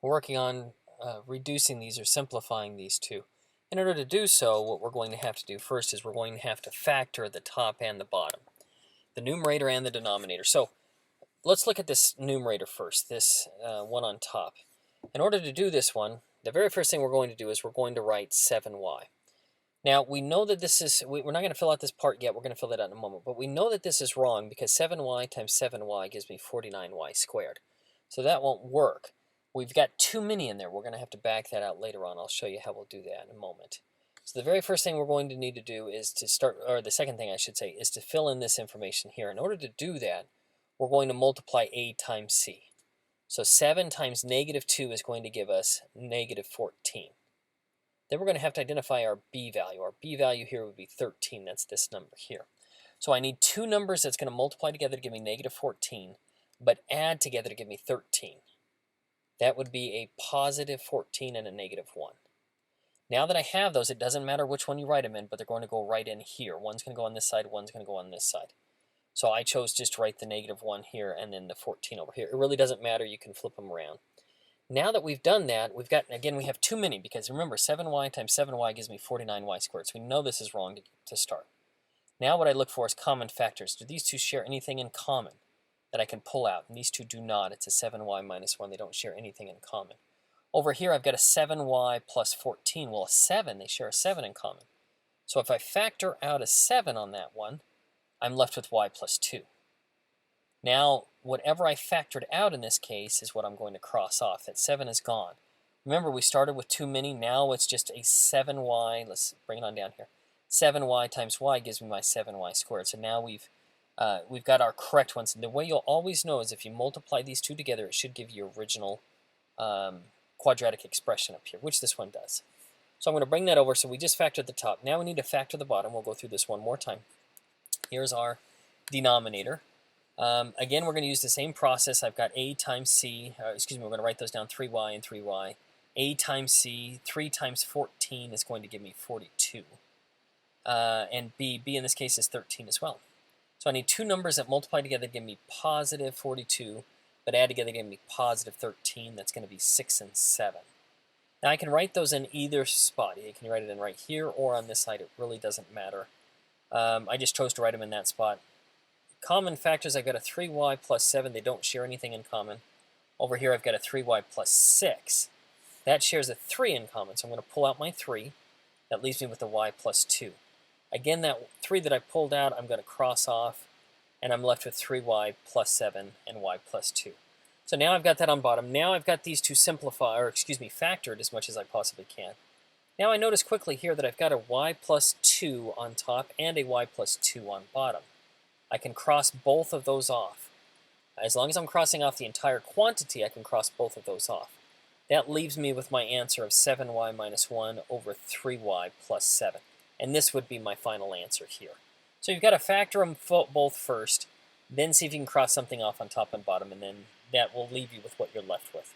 We're working on reducing these or simplifying these two. In order to do so, what we're going to have to do first is we're going to have to factor the top and the bottom, the numerator and the denominator. So let's look at this numerator first, this one on top. In order to do this one, the very first thing we're going to do is we're going to write 7y. Now, we know that this is, we're not going to fill out this part yet, we're going to fill it out in a moment, but we know that this is wrong because 7y times 7y gives me 49y squared. So that won't work. We've got too many in there. We're going to have to back that out later on. I'll show you how we'll do that in a moment. So the very first thing we're going to need to do is to start, or the second thing I should say, is to fill in this information here. In order to do that, we're going to multiply a times c. So 7 times negative 2 is going to give us negative 14. Then we're going to have to identify our b value. Our b value here would be 13. That's this number here. So I need two numbers that's going to multiply together to give me negative 14, but add together to give me 13. That would be a positive 14 and a negative 1. Now that I have those, it doesn't matter which one you write them in, but they're going to go right in here. One's going to go on this side, one's going to go on this side. So I chose just to write the negative 1 here and then the 14 over here. It really doesn't matter. You can flip them around. Now that we've done that, we've got, again, we have too many because remember, 7y times 7y gives me 49y squared. So we know this is wrong to start. Now what I look for is common factors. Do these two share anything in common that I can pull out? And these two do not. It's a 7y minus 1. They don't share anything in common. Over here, I've got a 7y plus 14. Well, a 7, they share a 7 in common. So if I factor out a 7 on that one, I'm left with y plus 2. Now, whatever I factored out in this case is what I'm going to cross off. That 7 is gone. Remember, we started with too many. Now it's just a 7y. Let's bring it on down here. 7y times y gives me my 7y squared. So now we've got our correct ones. And the way you'll always know is if you multiply these two together, it should give you your original quadratic expression up here, which this one does. So I'm going to bring that over. So we just factored the top. Now we need to factor the bottom. We'll go through this one more time. Here's our denominator. Again, we're going to use the same process. I've got a times c, we're going to write those down, 3y and 3y. A times c, 3 times 14 is going to give me 42. And b in this case is 13 as well. So I need two numbers that multiply together to give me positive 42, but add together to give me positive 13. That's going to be 6 and 7. Now I can write those in either spot. You can write it in right here or on this side. It really doesn't matter. I just chose to write them in that spot. Common factors, I've got a 3y plus 7. They don't share anything in common. Over here, I've got a 3y plus 6. That shares a 3 in common, so I'm going to pull out my 3. That leaves me with a y plus 2. Again, that 3 that I pulled out, I'm going to cross off, and I'm left with 3y plus 7 and y plus 2. So now I've got that on bottom. Now I've got these two factored as much as I possibly can. Now I notice quickly here that I've got a y plus 2 on top and a y plus 2 on bottom. I can cross both of those off. As long as I'm crossing off the entire quantity, I can cross both of those off. That leaves me with my answer of 7y minus 1 over 3y plus 7. And this would be my final answer here. So you've got to factor them both first, then see if you can cross something off on top and bottom, and then that will leave you with what you're left with.